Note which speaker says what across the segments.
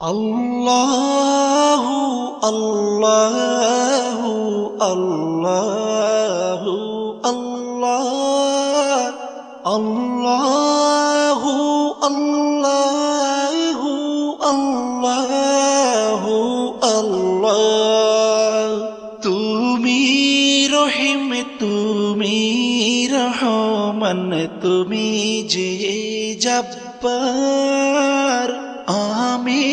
Speaker 1: আল্লাহু আল্লাহু আল্লাহু আল্লাহ আল্লাহু আল্লাহু আল্লাহু আল্লাহ তুমি রহিম তুমি রহমান তুমি যে জব্বার আমি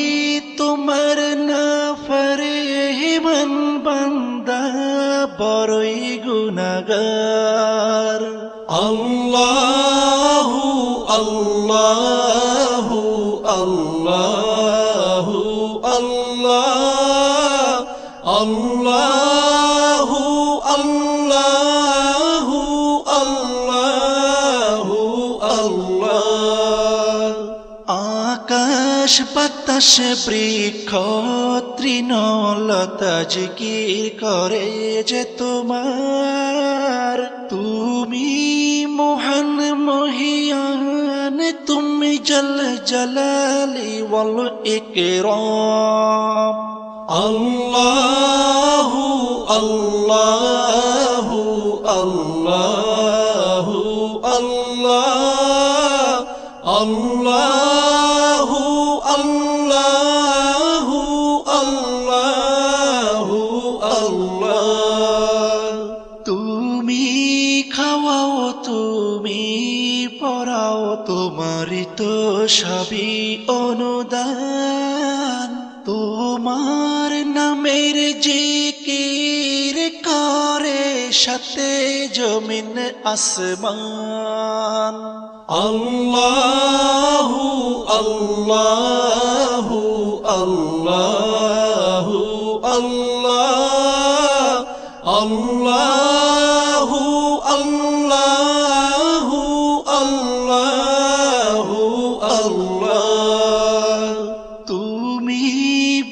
Speaker 1: তোমার নাফরমান বান্দা বড়ই গুনাহগার আল্লাহু আল্লাহু আল্লাহু আল্লাহ আল্লাহু আল্লাহু আল্লাহু আল্লাহ আকাশ বাতাস বৃক্ষ তৃণলতা জিকির করে যে তোমার তুমি মহান মহিয়ান তুমি জল জলালি ওয়াল ইকরাম আল্লাহু আল্লাহু আল্লাহু আল্লাহ আল্লাহু আল্লাহু আল্লাহু আল্লাহ তুমি খাওয়াও তুমি পড়াও তোমারই তো সবই অনুদান তোমার নামের জিকির করে সাথে জমিন আসমান আল্লাহু আল্লাহু আল্লাহু আল্লাহ আল্লাহু আল্লাহু আল্লাহু আল্লাহ তুমি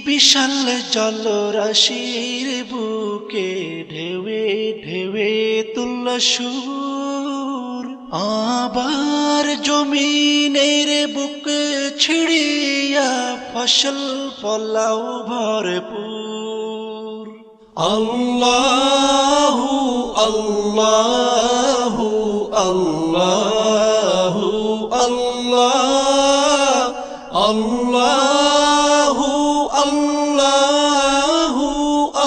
Speaker 1: বিশাল জলরাশির বুকে ঢেউে ঢেউে তুল্য সুর আবার জমিনের বুক ছিড়িয়া ফসল ফলাও ভরপুর আল্লাহু আল্লাহু আল্লাহু আল্লাহ আল্লাহু আল্লাহু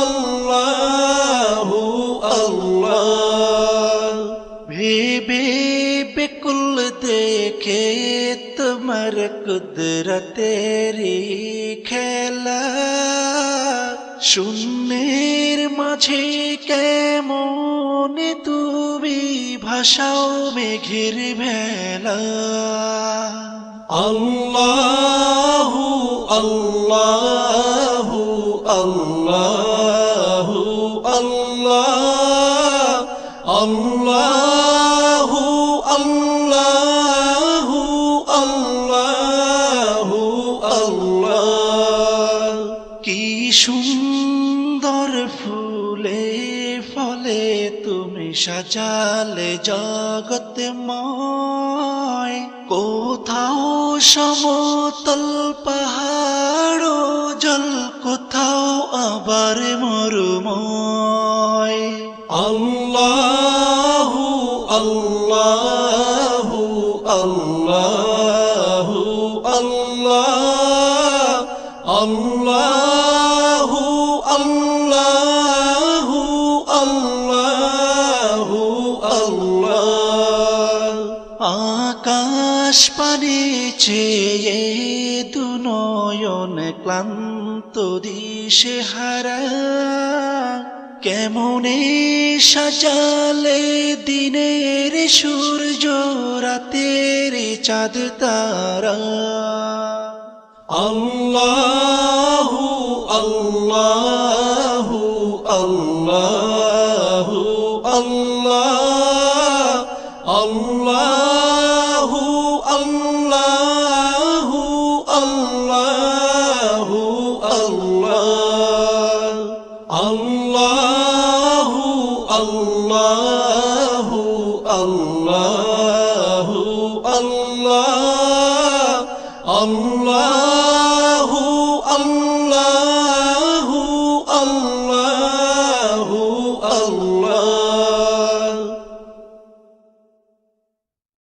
Speaker 1: আল্লাহু আল্লাহ ভেবে বেকুল দেখে তোমার কুদরতেরি খেলা শূন্যের মাঝে কেমন তুমি ভাষাও মেঘের ভেলা আল্লাহু আল্লাহু আল্লাহু আল্লাহ আল্লাহু আল্লাহু আল্লাহু আল্লাহ কি সুন্দর ফুলে ফলে তুমি সাজালে জগৎময় কোথাও সমতল পাহাড় জল কোথাও আবার মরুময় আল্লাহু আল্লাহু আল্লাহু আল্লাহ আল্লাহু আল্লাহু আল্লাহু আল্লাহ আকাশ পানে চেয়ে দুনয়ন ক্লান্ত দিশে হারা কেমনে সাজালে দিনের সূর্য রাতের চাঁদ তারা আল্লাহু আল্লাহু আল্লাহু আল্লাহ আল্লাহু আল্লাহু আল্লাহু আল্লাহ আল্লাহু আল্লাহু আল্লাহু আল্লাহ আল্লাহু আল্লাহ